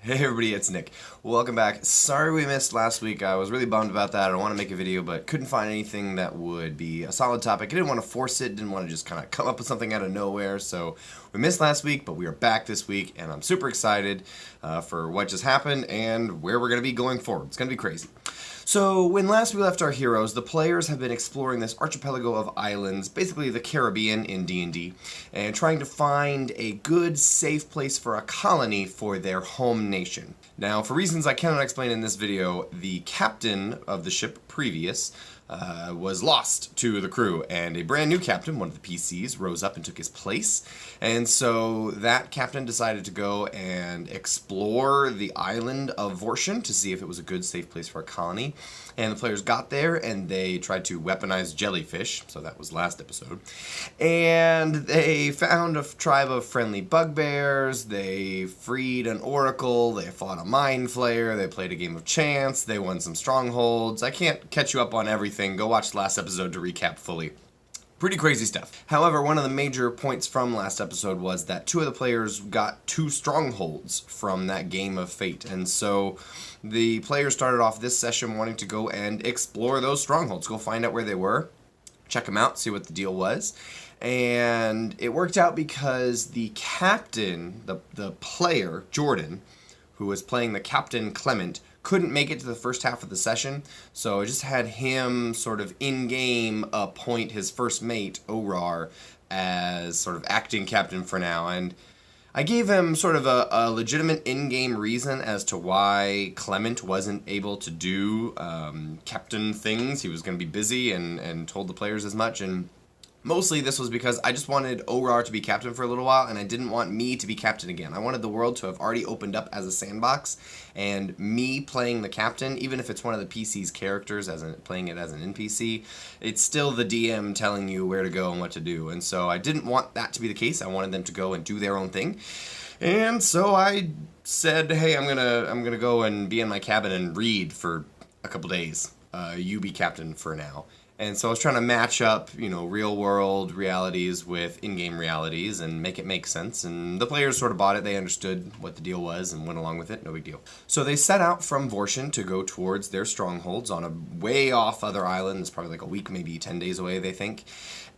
Hey everybody, it's Nick. Welcome back. Sorry we missed last week. I was really bummed about that. I want to make a video, but couldn't find anything that would be a solid topic. I didn't want to force it, didn't want to just kind of come up with something out of nowhere. So we missed last week, but we are back this week, and I'm super excited for what just happened and where we're going to be going forward. It's going to be crazy. So, when last we left our heroes, the players have been exploring this archipelago of islands, basically the Caribbean in D&D, and trying to find a good, safe place for a colony for their home nation. Now, for reasons I cannot explain in this video, the captain of the ship previous was lost to the crew, and a brand new captain, one of the PCs, rose up and took his place. And so that captain decided to go and explore the island of Vorshin to see if it was a good, safe place for a colony. And the players got there, and they tried to weaponize jellyfish, so that was last episode. And they found a tribe of friendly bugbears, they freed an oracle, they fought a mind flayer, they played a game of chance, they won some strongholds. I can't catch you up on everything. Go watch the last episode to recap fully. Pretty crazy stuff. However, one of the major points from last episode was that two of the players got two strongholds from that game of fate. And so the players started off this session wanting to go and explore those strongholds, go find out where they were, check them out, see what the deal was. And it worked out because the captain, the player, Jordan, who was playing the captain Clement, couldn't make it to the first half of the session, so I just had him sort of in-game appoint his first mate, Orar, as sort of acting captain for now, and I gave him sort of a legitimate in-game reason as to why Clement wasn't able to do captain things. He was going to be busy and told the players as much, and mostly this was because I just wanted Orar to be captain for a little while, and I didn't want me to be captain again. I wanted the world to have already opened up as a sandbox, and me playing the captain, even if it's one of the PC's characters, playing it as an NPC, it's still the DM telling you where to go and what to do. And so I didn't want that to be the case. I wanted them to go and do their own thing. And so I said, hey, I'm gonna go and be in my cabin and read for a couple days. You be captain for now. And so I was trying to match up, real world realities with in-game realities and make it make sense. And the players sort of bought it. They understood what the deal was and went along with it. No big deal. So they set out from Vorshin to go towards their strongholds on a way off other island. It's probably like a week, maybe 10 days away, they think.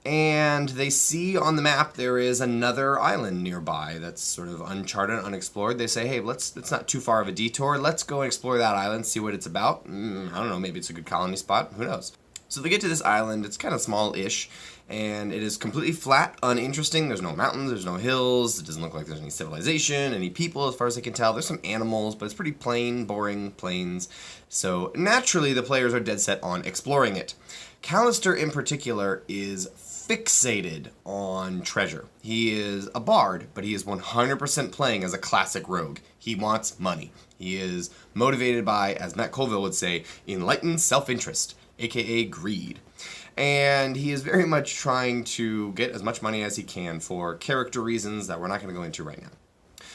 And they see on the map there is another island nearby that's sort of uncharted, unexplored. They say, hey, it's not too far of a detour. Let's go and explore that island, see what it's about. I don't know, maybe it's a good colony spot. Who knows? So they get to this island. It's kind of small-ish, and it is completely flat, uninteresting. There's no mountains, there's no hills. It doesn't look like there's any civilization, any people as far as I can tell. There's some animals, but it's pretty plain, boring plains. So naturally, the players are dead set on exploring it. Callister, in particular, is fixated on treasure. He is a bard, but he is 100% playing as a classic rogue. He wants money. He is motivated by, as Matt Colville would say, enlightened self-interest, aka greed. And he is very much trying to get as much money as he can for character reasons that we're not going to go into right now.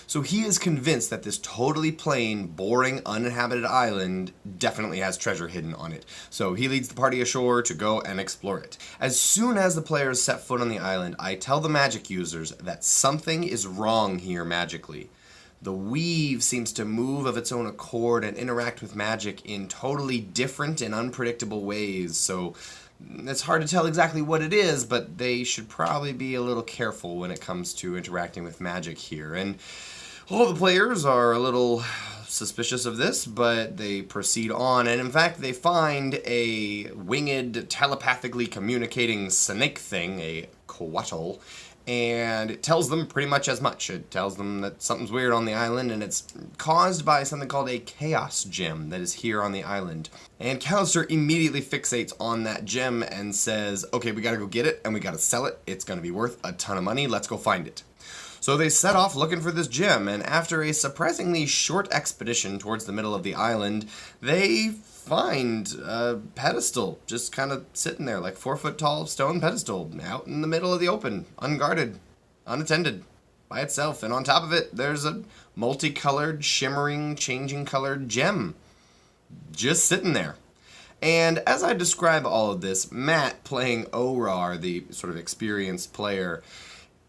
So he is convinced that this totally plain, boring, uninhabited island definitely has treasure hidden on it. So he leads the party ashore to go and explore it. As soon as the players set foot on the island, I tell the magic users that something is wrong here magically. The weave seems to move of its own accord and interact with magic in totally different and unpredictable ways, so it's hard to tell exactly what it is, but they should probably be a little careful when it comes to interacting with magic here. And all the players are a little suspicious of this, but they proceed on, and in fact they find a winged, telepathically communicating snake thing, a coatl, and it tells them pretty much as much. It tells them that something's weird on the island, and it's caused by something called a chaos gem that is here on the island. And Callister immediately fixates on that gem and says, okay, we gotta go get it, and we gotta sell it. It's gonna be worth a ton of money. Let's go find it. So they set off looking for this gem, and after a surprisingly short expedition towards the middle of the island, they find a pedestal just kind of sitting there, like 4-foot tall stone pedestal out in the middle of the open, unguarded, unattended, by itself. And on top of it, there's a multicolored, shimmering, changing colored gem just sitting there. And as I describe all of this, Matt, playing Orar, the sort of experienced player,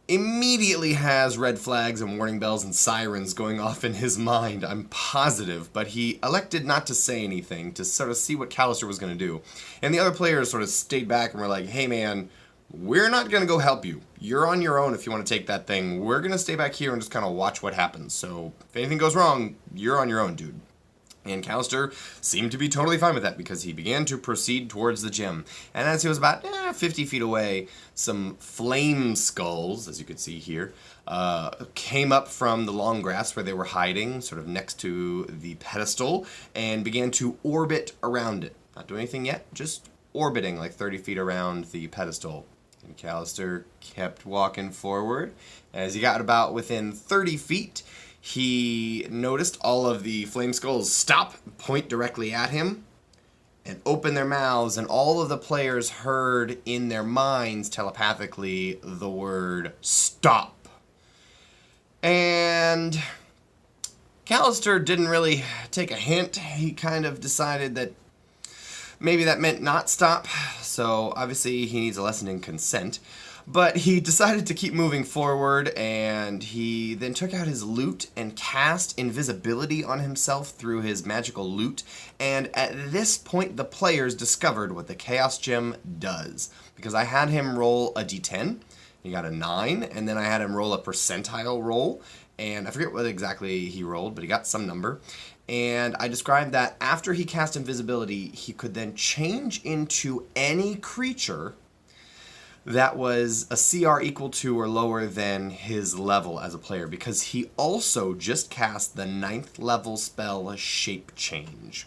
immediately has red flags and warning bells and sirens going off in his mind, I'm positive, but he elected not to say anything to sort of see what Callister was going to do. And the other players sort of stayed back and were like, hey man, we're not going to go help you. You're on your own if you want to take that thing. We're going to stay back here and just kind of watch what happens. So if anything goes wrong, you're on your own, dude. And Callister seemed to be totally fine with that because he began to proceed towards the gym. And as he was about 50 feet away, some flame skulls, as you could see here, came up from the long grass where they were hiding, sort of next to the pedestal, and began to orbit around it. Not doing anything yet, just orbiting like 30 feet around the pedestal. And Callister kept walking forward. As he got about within 30 feet, he noticed all of the flame skulls stop, point directly at him, and open their mouths, and all of the players heard in their minds telepathically the word stop. And Callister didn't really take a hint. He kind of decided that maybe that meant not stop, so obviously he needs a lesson in consent. But he decided to keep moving forward, and he then took out his lute and cast invisibility on himself through his magical lute. And at this point, the players discovered what the Chaos Gem does. Because I had him roll a d10, he got a 9, and then I had him roll a percentile roll. And I forget what exactly he rolled, but he got some number. And I described that after he cast invisibility, he could then change into any creature that was a CR equal to or lower than his level as a player, because he also just cast the 9th level spell Shape Change.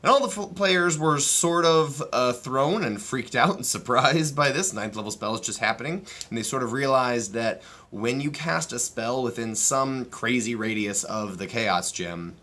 And all the players were sort of thrown and freaked out and surprised by this 9th level spell is just happening, and they sort of realized that when you cast a spell within some crazy radius of the Chaos Gem,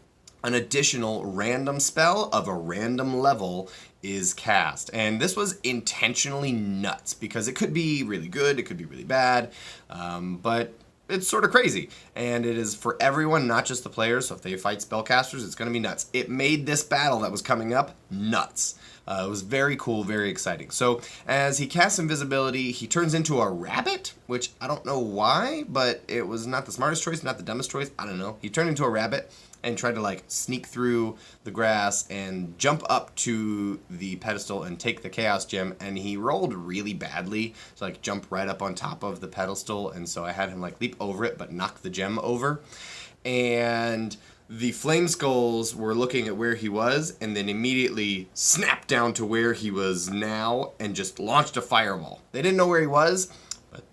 an additional random spell of a random level is cast. And this was intentionally nuts because it could be really good, it could be really bad, but it's sort of crazy. And it is for everyone, not just the players, so if they fight spellcasters, it's going to be nuts. It made this battle that was coming up nuts. It was very cool, very exciting. So as he casts invisibility, he turns into a rabbit, which I don't know why, but it was not the smartest choice, not the dumbest choice, I don't know. He turned into a rabbit and tried to like sneak through the grass and jump up to the pedestal and take the Chaos Gem, and he rolled really badly, so like jump right up on top of the pedestal, and so I had him like leap over it but knock the gem over. And the flame skulls were looking at where he was and then immediately snapped down to where he was now and just launched a fireball. They didn't know where he was, but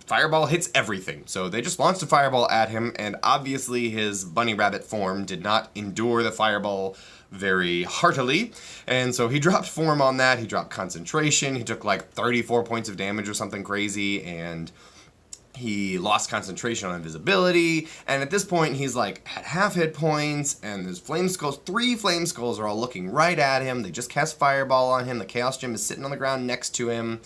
fireball hits everything. So they just launched a fireball at him, and obviously his bunny rabbit form did not endure the fireball very heartily, and so he dropped form on that. He dropped concentration. He took like 34 points of damage or something crazy, and he lost concentration on invisibility, and at this point he's like at half hit points, and there's flame skulls. 3 flame skulls are all looking right at him. They just cast fireball on him. The Chaos Gem is sitting on the ground next to him,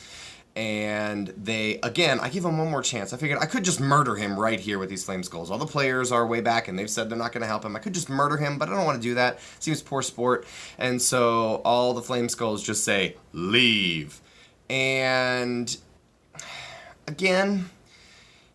and they, again, I give him one more chance. I figured I could just murder him right here with these flame skulls. All the players are way back, and they've said they're not going to help him. I could just murder him, but I don't want to do that. Seems poor sport. And so all the flame skulls just say, leave. And again,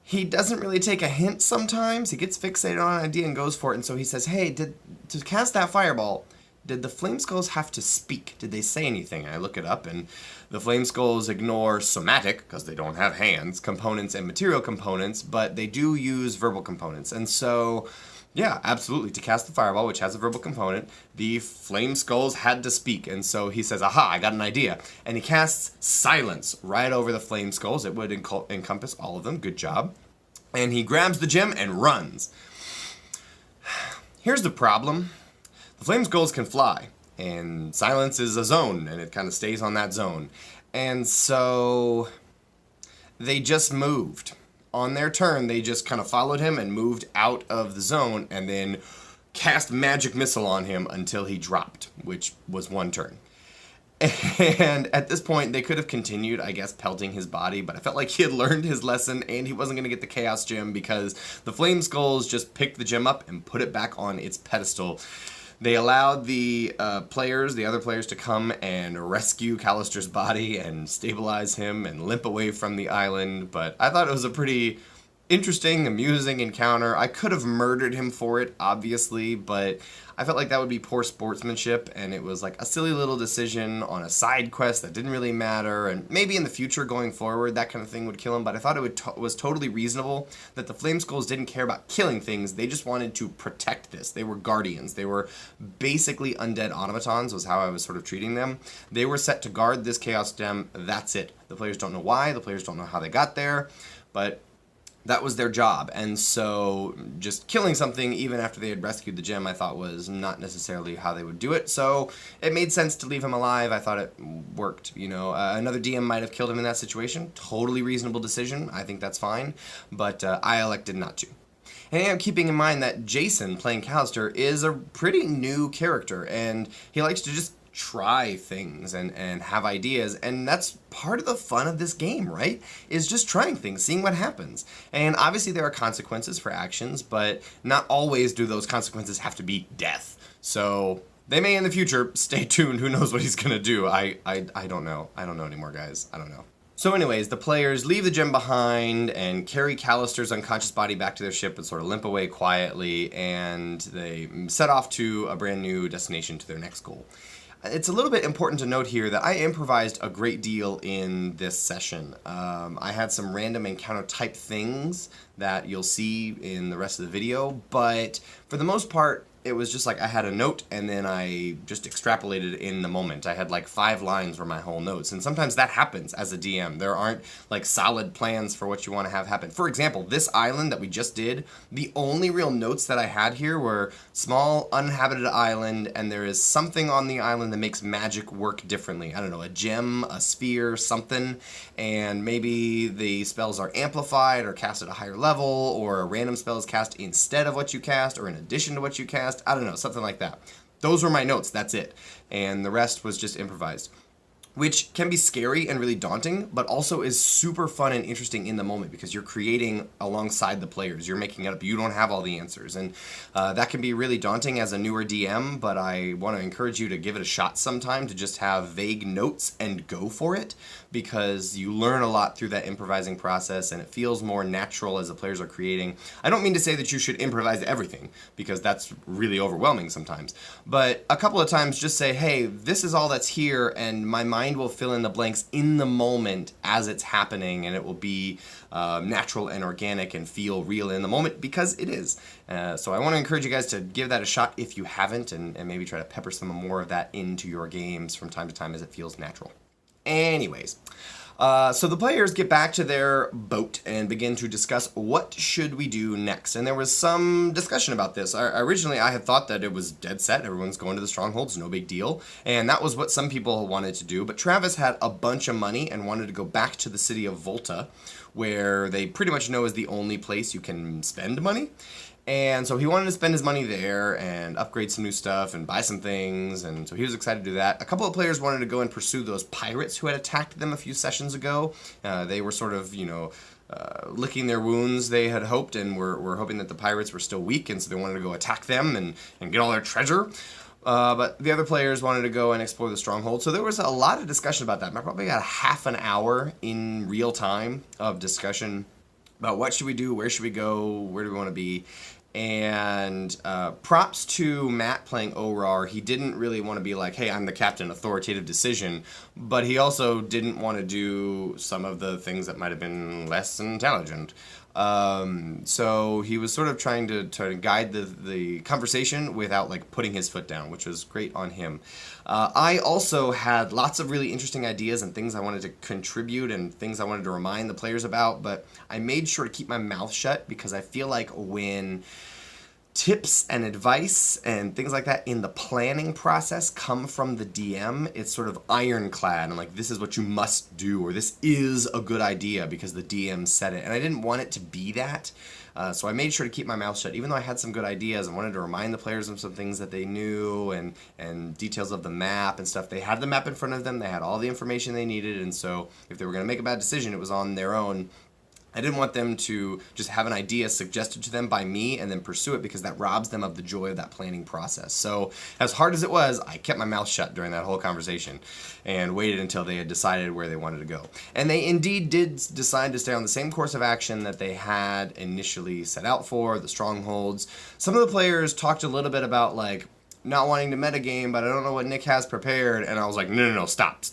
he doesn't really take a hint sometimes. He gets fixated on an idea and goes for it. And so he says, hey, to cast that fireball, did the flame skulls have to speak? Did they say anything? And I look it up, and the flame skulls ignore somatic, because they don't have hands, components and material components, but they do use verbal components. And so, yeah, absolutely, to cast the fireball, which has a verbal component, the flame skulls had to speak. And so he says, aha, I got an idea. And he casts silence right over the flame skulls. It would encompass all of them. Good job. And he grabs the gem and runs. Here's the problem. The flame skulls can fly, and silence is a zone, and it kind of stays on that zone. And so they just moved. On their turn, they just kind of followed him and moved out of the zone, and then cast magic missile on him until he dropped, which was 1 turn. And at this point, they could have continued, I guess, pelting his body, but I felt like he had learned his lesson, and he wasn't going to get the Chaos Gem because the flame skulls just picked the gem up and put it back on its pedestal. They allowed the the other players, to come and rescue Callister's body and stabilize him and limp away from the island. But I thought it was a pretty interesting, amusing encounter. I could have murdered him for it, obviously, but I felt like that would be poor sportsmanship, and it was like a silly little decision on a side quest that didn't really matter, and maybe in the future going forward that kind of thing would kill him, but I thought it was totally reasonable that the Flame Skulls didn't care about killing things. They just wanted to protect this. They were guardians. They were basically undead automatons, was how I was sort of treating them. They were set to guard this Chaos Gem. That's it. The players don't know why. The players don't know how they got there, but that was their job. And so just killing something even after they had rescued the gem, I thought was not necessarily how they would do it. So it made sense to leave him alive. I thought it worked. You know, another DM might have killed him in that situation. Totally reasonable decision. I think that's fine. But I elected not to. And I'm keeping in mind that Jason, playing Callister, is a pretty new character, and he likes to just try things and have ideas, and that's part of the fun of this game, right? Is just trying things, seeing what happens. And obviously there are consequences for actions, but not always do those consequences have to be death. So they may in the future. Stay tuned. Who knows what he's gonna do? I don't know. I don't know anymore, guys. I don't know. So anyways, the players leave the gem behind and carry Callister's unconscious body back to their ship and sort of limp away quietly, and they set off to a brand new destination, to their next goal. It's a little bit important to note here that I improvised a great deal in this session. I had some random encounter type things that you'll see in the rest of the video, but for the most part, it was just like I had a note and then I just extrapolated in the moment. I had like 5 lines for my whole notes, and sometimes that happens as a DM. There aren't like solid plans for what you want to have happen. For example, this island that we just did, the only real notes that I had here were small uninhabited island, and there is something on the island that makes magic work differently. I don't know, a gem, a sphere, something, and maybe the spells are amplified or cast at a higher level, or a random spell is cast instead of what you cast or in addition to what you cast. I don't know, something like that. Those were my notes, that's it. And the rest was just improvised, which can be scary and really daunting, but also is super fun and interesting in the moment because you're creating alongside the players. You're making it up. You don't have all the answers. And that can be really daunting as a newer DM, but I want to encourage you to give it a shot sometime, to just have vague notes and go for it, because you learn a lot through that improvising process and it feels more natural as the players are creating. I don't mean to say that you should improvise everything, because that's really overwhelming sometimes, but a couple of times just say, hey, this is all that's here, and my mind will fill in the blanks in the moment as it's happening, and it will be natural and organic and feel real in the moment, because it is. So I want to encourage you guys to give that a shot if you haven't, and maybe try to pepper some more of that into your games from time to time as it feels natural. Anyways, so the players get back to their boat and begin to discuss what should we do next. And there was some discussion about this. Originally, I had thought that it was dead set. Everyone's going to the strongholds, no big deal. And that was what some people wanted to do. But Travis had a bunch of money and wanted to go back to the city of Volta, where they pretty much know is the only place you can spend money. And so he wanted to spend his money there and upgrade some new stuff and buy some things, and so he was excited to do that. A couple of players wanted to go and pursue those pirates who had attacked them a few sessions ago. They were sort of, licking their wounds, they had hoped, and were hoping that the pirates were still weak, and so they wanted to go attack them and get all their treasure. But the other players wanted to go and explore the stronghold. So there was a lot of discussion about that. I probably got a half an hour in real time of discussion about what should we do, where should we go, where do we want to be. And props to Matt playing Orar. He didn't really want to be like, hey, I'm the captain, authoritative decision, but he also didn't want to do some of the things that might have been less intelligent. So he was sort of trying to guide the conversation without like putting his foot down, which was great on him. I also had lots of really interesting ideas and things I wanted to contribute and things I wanted to remind the players about, but I made sure to keep my mouth shut, because I feel like when tips and advice and things like that in the planning process come from the DM, it's sort of ironclad and like, this is what you must do, or this is a good idea because the DM said it. And I didn't want it to be that. So I made sure to keep my mouth shut, even though I had some good ideas. I wanted to remind the players of some things that they knew and details of the map and stuff. They had the map in front of them. They had all the information they needed. And so if they were going to make a bad decision, it was on their own. I didn't want them to just have an idea suggested to them by me and then pursue it, because that robs them of the joy of that planning process. So as hard as it was, I kept my mouth shut during that whole conversation and waited until they had decided where they wanted to go. And they indeed did decide to stay on the same course of action that they had initially set out for, the strongholds. Some of the players talked a little bit about like not wanting to metagame, but I don't know what Nick has prepared. And I was like, no, stop.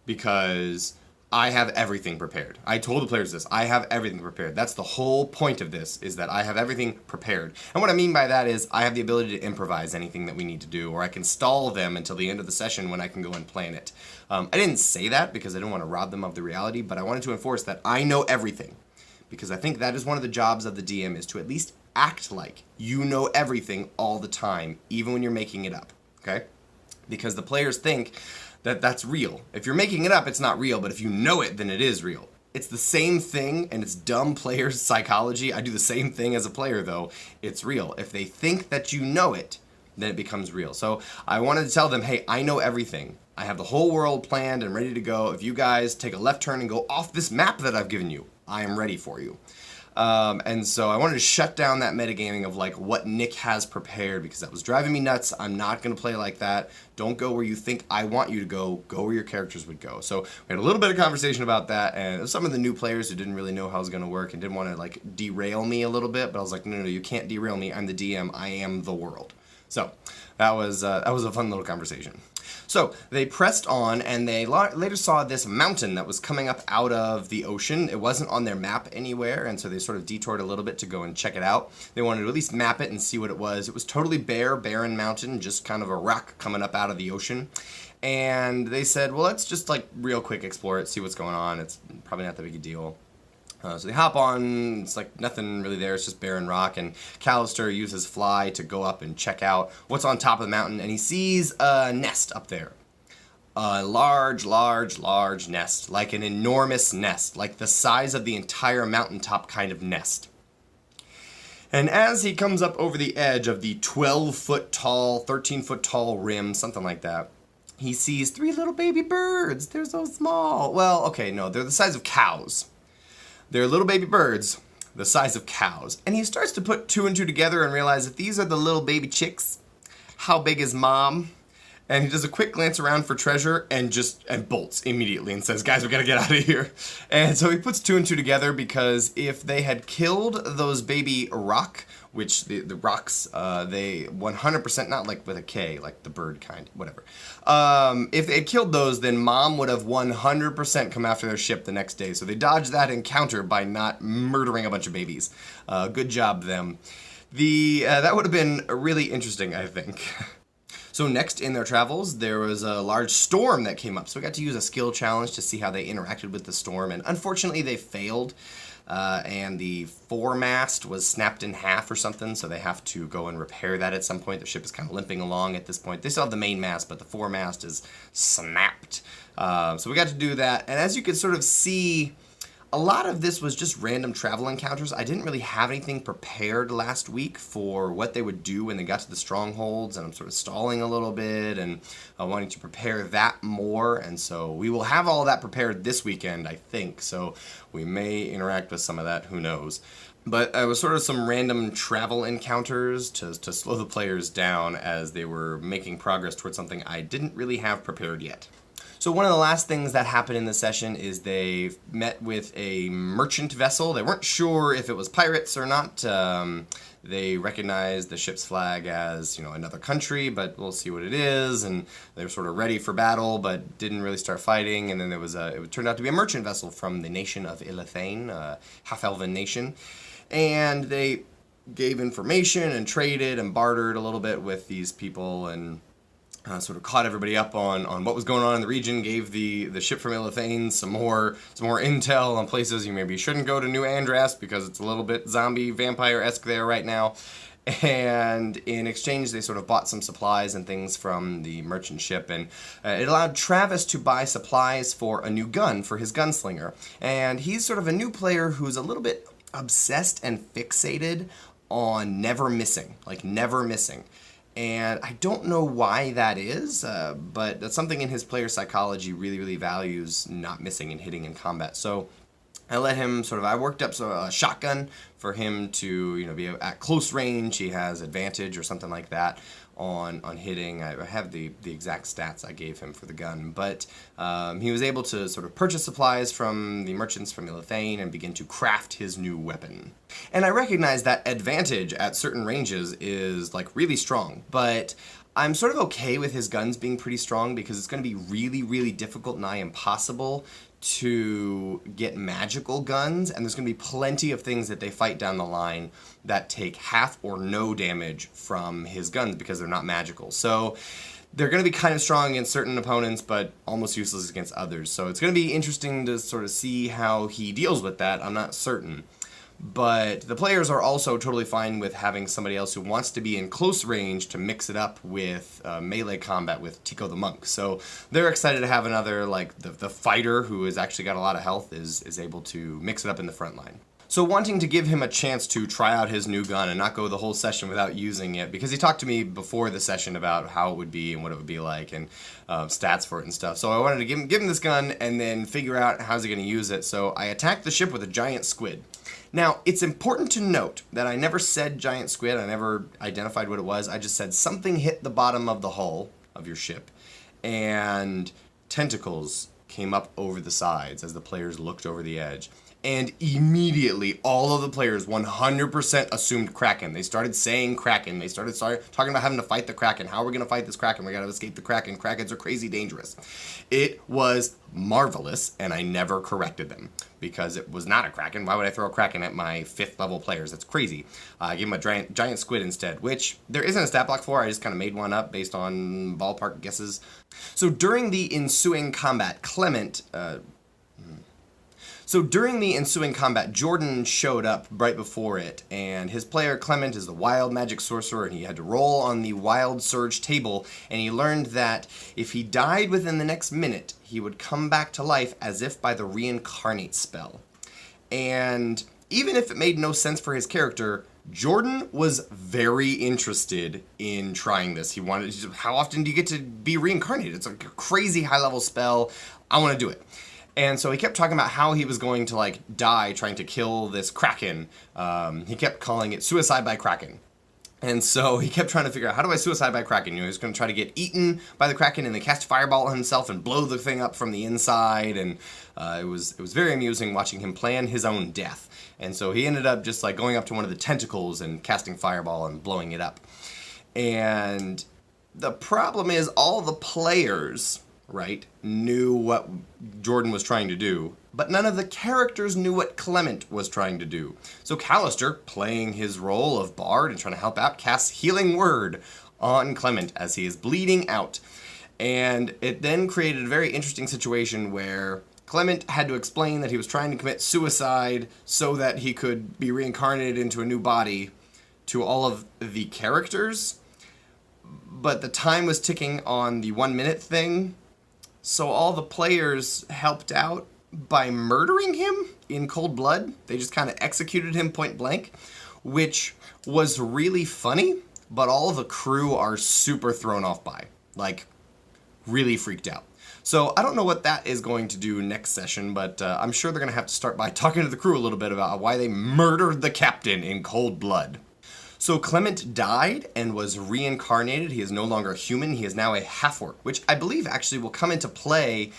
Because I have everything prepared. I told the players this. I have everything prepared. That's the whole point of this, is that I have everything prepared. And what I mean by that is I have the ability to improvise anything that we need to do, or I can stall them until the end of the session when I can go and plan it. I didn't say that because I didn't want to rob them of the reality, but I wanted to enforce that I know everything. Because I think that is one of the jobs of the DM, is to at least act like you know everything all the time, even when you're making it up. Okay? Because the players think that that's real. If you're making it up, it's not real, but if you know it, then it is real. It's the same thing, and it's dumb players' psychology. I do the same thing as a player, though. It's real. If they think that you know it, then it becomes real. So I wanted to tell them, hey, I know everything. I have the whole world planned and ready to go. If you guys take a left turn and go off this map that I've given you, I am ready for you. And so I wanted to shut down that metagaming of like what Nick has prepared, because that was driving me nuts. I'm not going to play like that. Don't go where you think I want you to go. Go where your characters would go. So we had a little bit of conversation about that, and some of the new players who didn't really know how it was going to work and didn't want to like derail me a little bit, but I was like, no, you can't derail me. I'm the DM. I am the world. So that was a fun little conversation. So they pressed on, and they later saw this mountain that was coming up out of the ocean. It wasn't on their map anywhere, and so they sort of detoured a little bit to go and check it out. They wanted to at least map it and see what it was. It was totally barren mountain, just kind of a rock coming up out of the ocean. And they said, well, let's just like real quick explore it, see what's going on. It's probably not that big a deal. So they hop on, it's like nothing really there, it's just barren rock, and Callister uses Fly to go up and check out what's on top of the mountain, and he sees a nest up there. A large nest, like an enormous nest, like the size of the entire mountaintop kind of nest. And as he comes up over the edge of the 12-foot tall, 13-foot tall rim, something like that, he sees 3 little baby birds. They're so small. Well, okay, no, they're the size of cows. They're little baby birds, the size of cows. And he starts to put 2 and 2 together and realize that these are the little baby chicks. How big is mom? And he does a quick glance around for treasure and bolts immediately and says, guys, we gotta get out of here. And so he puts 2 and 2 together, because if they had killed those baby rock, which the rocks, they 100%, not like with a K, like the bird kind, whatever. If they had killed those, then mom would have 100% come after their ship the next day. So they dodged that encounter by not murdering a bunch of babies. Good job, them. That would have been really interesting, I think. So next in their travels, there was a large storm that came up. So we got to use a skill challenge to see how they interacted with the storm. And unfortunately, they failed. And the foremast was snapped in half or something, so they have to go and repair that at some point. Their ship is kind of limping along at this point. They still have the main mast, but the foremast is snapped. So we got to do that. And as you can sort of see, a lot of this was just random travel encounters. I didn't really have anything prepared last week for what they would do when they got to the strongholds, and I'm sort of stalling a little bit and wanting to prepare that more. And so we will have all that prepared this weekend, I think. So we may interact with some of that, who knows. But it was sort of some random travel encounters to slow the players down as they were making progress towards something I didn't really have prepared yet. So one of the last things that happened in the session is they met with a merchant vessel. They weren't sure if it was pirates or not. They recognized the ship's flag as, another country, but we'll see what it is. And they were sort of ready for battle, but didn't really start fighting. And then there was it turned out to be a merchant vessel from the nation of Ilithane, half-elven nation. And they gave information and traded and bartered a little bit with these people, and sort of caught everybody up on what was going on in the region, gave the ship from Ilithane some more intel on places you maybe shouldn't go to New Andras because it's a little bit zombie vampire-esque there right now. And in exchange, they sort of bought some supplies and things from the merchant ship, and it allowed Travis to buy supplies for a new gun for his gunslinger. And he's sort of a new player who's a little bit obsessed and fixated on never missing. And I don't know why that is, but that's something in his player psychology really, really values not missing and hitting in combat. So I let him I worked up a shotgun for him to, be at close range. He has advantage or something like that on hitting. I have the exact stats I gave him for the gun, but he was able to sort of purchase supplies from the merchants from Ilithane and begin to craft his new weapon. And I recognize that advantage at certain ranges is like really strong, but I'm sort of okay with his guns being pretty strong because it's going to be really, really difficult, nigh impossible, to get magical guns, and there's going to be plenty of things that they fight down the line that take half or no damage from his guns because they're not magical. So they're going to be kind of strong against certain opponents, but almost useless against others. So it's going to be interesting to sort of see how he deals with that. I'm not certain. But the players are also totally fine with having somebody else who wants to be in close range to mix it up with melee combat with Tico the Monk. So they're excited to have another, like, the fighter who has actually got a lot of health is able to mix it up in the front line. So wanting to give him a chance to try out his new gun and not go the whole session without using it, because he talked to me before the session about how it would be and what it would be like and stats for it and stuff. So I wanted to give him this gun and then figure out how's he going to use it. So I attacked the ship with a giant squid. Now, it's important to note that I never said giant squid. I never identified what it was. I just said something hit the bottom of the hull of your ship, and tentacles came up over the sides as the players looked over the edge. And immediately, all of the players 100% assumed Kraken. They started saying Kraken. They started talking about having to fight the Kraken. How are we going to fight this Kraken? We got to escape the Kraken. Krakens are crazy dangerous. It was marvelous, and I never corrected them because it was not a Kraken. Why would I throw a Kraken at my 5th level players? That's crazy. I gave them a giant squid instead, which there isn't a stat block for. I just kind of made one up based on ballpark guesses. So during the ensuing combat, Jordan showed up right before it, and his player Clement is the wild magic sorcerer, and he had to roll on the wild surge table, and he learned that if he died within the next minute, he would come back to life as if by the reincarnate spell. And even if it made no sense for his character, Jordan was very interested in trying this. He wanted, how often do you get to be reincarnated? It's a crazy high-level spell. I want to do it. And so he kept talking about how he was going to, like, die trying to kill this Kraken. He kept calling it suicide by Kraken. And so he kept trying to figure out, how do I suicide by Kraken? He was going to try to get eaten by the Kraken and then cast fireball on himself and blow the thing up from the inside. And it was very amusing watching him plan his own death. And so he ended up just, like, going up to one of the tentacles and casting fireball and blowing it up. And the problem is all the players, right, knew what Jordan was trying to do, but none of the characters knew what Clement was trying to do. So Callister, playing his role of bard and trying to help out, casts Healing Word on Clement as he is bleeding out. And it then created a very interesting situation where Clement had to explain that he was trying to commit suicide so that he could be reincarnated into a new body to all of the characters, but the time was ticking on the 1 minute thing. So all the players helped out by murdering him in cold blood. They just kind of executed him point blank, which was really funny, but all the crew are super thrown off by, like, really freaked out. So I don't know what that is going to do next session, but I'm sure they're going to have to start by talking to the crew a little bit about why they murdered the captain in cold blood. So Clement died and was reincarnated. He is no longer human. He is now a half-orc, which I believe actually will come into play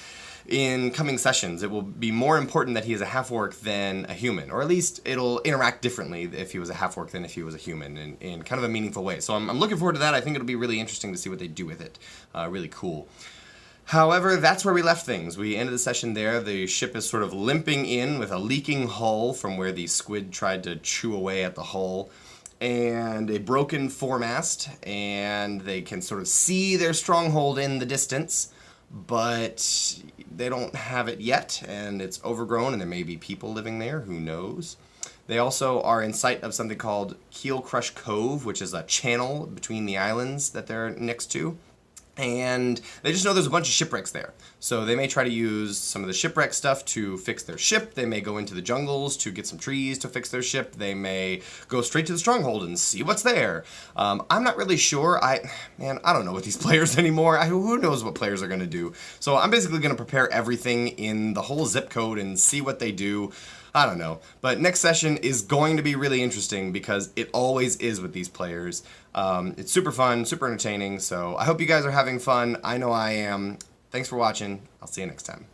in coming sessions. It will be more important that he is a half-orc than a human, or at least it'll interact differently if he was a half-orc than if he was a human in kind of a meaningful way. So I'm looking forward to that. I think it'll be really interesting to see what they do with it. Really cool. However, that's where we left things. We ended the session there. The ship is sort of limping in with a leaking hull from where the squid tried to chew away at the hull, and a broken foremast, and they can sort of see their stronghold in the distance, but they don't have it yet, and it's overgrown, and there may be people living there, who knows. They also are in sight of something called Keel Crush Cove, which is a channel between the islands that they're next to, and they just know there's a bunch of shipwrecks there. So they may try to use some of the shipwreck stuff to fix their ship. They may go into the jungles to get some trees to fix their ship. They may go straight to the stronghold and see what's there. I'm not really sure. I don't know with these players anymore. Who knows what players are going to do? So I'm basically going to prepare everything in the whole zip code and see what they do. I don't know. But next session is going to be really interesting because it always is with these players. It's super fun, super entertaining, so I hope you guys are having fun. I know I am. Thanks for watching. I'll see you next time.